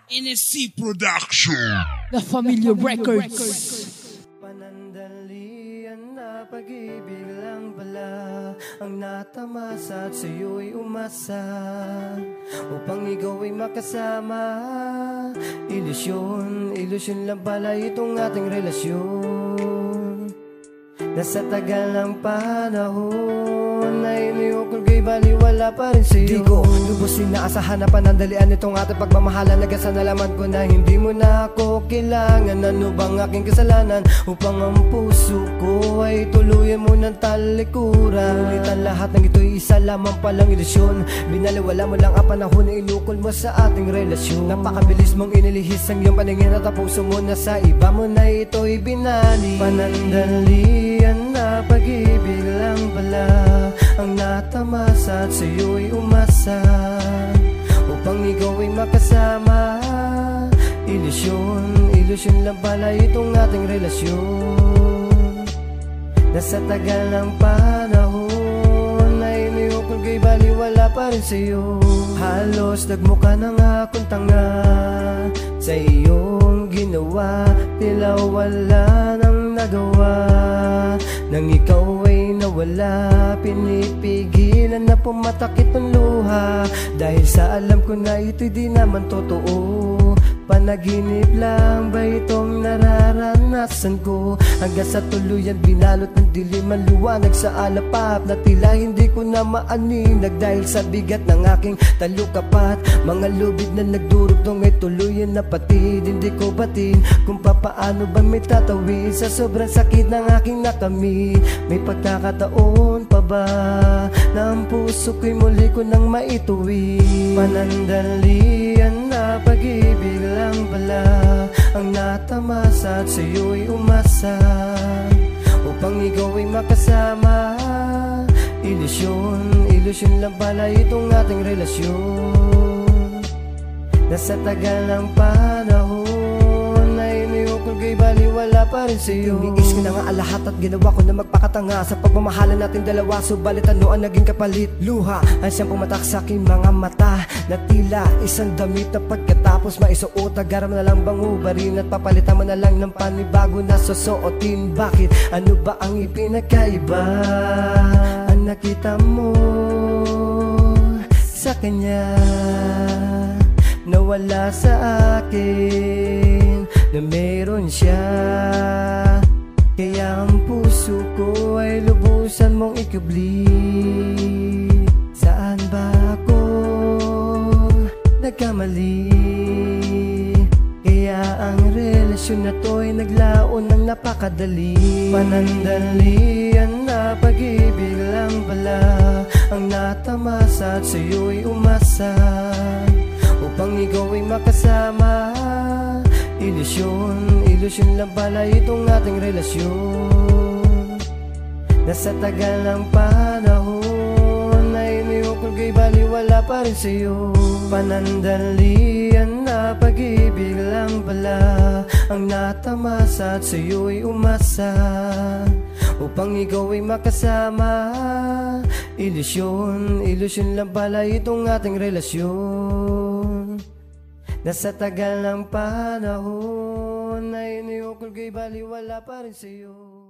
NSC Production, The Familiar Records. Panandalian na pag-ibig lang pala ang natamasa at sa'yo'y umasa upang ikaw ay makasama. Ilusyon, ilusyon lang pala itong ating relasyon. Nasa tagal ng panahon na iniukol kay baliwala pa rin sa'yo. Di ko lubos inaasahan na panandalian itong ating pagmamahalan. Nagasa nalaman ko na hindi mo na ako kailangan. Ano bang aking kasalanan upang ang puso ko ay tuluyan mo ng talikuran? Ngunit ang lahat ng ito'y isa lamang palang ilusyon. Binaliwala mo lang ang panahon na inukol mo sa ating relasyon. Napakabilis mong inilihis ang iyong paningin at ang puso mo na sa iba mo na ito'y binali. Panandalian na pag-ibig lang pala ang natamasa at sa'yo'y umasa upang ikaw ay makasama. Ilusyon, ilusyon lang pala itong ating relasyon. Nasa tagal ng panahon na iniukol kay baliwala pa rin sa'yo. Halos nagmukha na nga akong tanga sa iyong ginawa. Tila wala nang nagawa nang ikaw ay nawala. Pinipigilan na pumatakit ang luha dahil sa alam ko na ito'y di naman totoo. Panaginip lang ba itong nararanasan ko? Hanggang sa tuluyan binalot ng dilim ang luwanag sa alapap na tila hindi ko na maaninag dahil sa bigat ng aking talukapat. Mga lubid na nagdurugtong ay tuluyan na patid. Hindi ko batin kung papaano ba may tatawid sa sobrang sakit ng aking nakamit. May pagkakataon pa ba na ang puso ko'y muli ko nang maituwi? Panandalian na pag-ibig lang pala ang natamasa at sa'yo'y umasa upang ikaw ay makasama. Ilusyon, ilusyon lang pala itong ating relasyon. Nasa tagal ng panahon na iniukol kay baliwala pa rin sa'yo. Tiniis ko na nga ang lahat at ginawa ko na magpakatanga sa pagmamahalan natin dalawa. Subalit ano ang naging kapalit? Luha ang siyang pumatak sa aking mga mata na tila isang damit na pagkatapos maisuot agaram na lang bang ubarin at papalitan mo na lang ng panibago na susuotin. Bakit? Ano ba ang ipinagkaiba ang nakita mo sa kanya? Nawala sa akin na meron siya, kaya ang puso ko ay lubusan mong ikubli. Saan ba ako nagkamali? Kaya ang relasyon na to'y naglaon ng napakadali. Panandalian na pag-ibig lang pala ang natamasa at sa'yo'y umasa upang ikaw ay makasama. Ilusyon, ilusyon lang pala itong ating relasyon. Nasa tagal ng panahon na iniukol kay baliwala pa rin sa'yo. Panandalian na pag-ibig lang pala ang natamasa at sa'yo'y umasa upang ikaw ay makasama. Ilusyon, ilusyon lang pala itong ating relasyon. Nasa tagal ng panahon na iniukol kay baliwala pa rin sa'yo.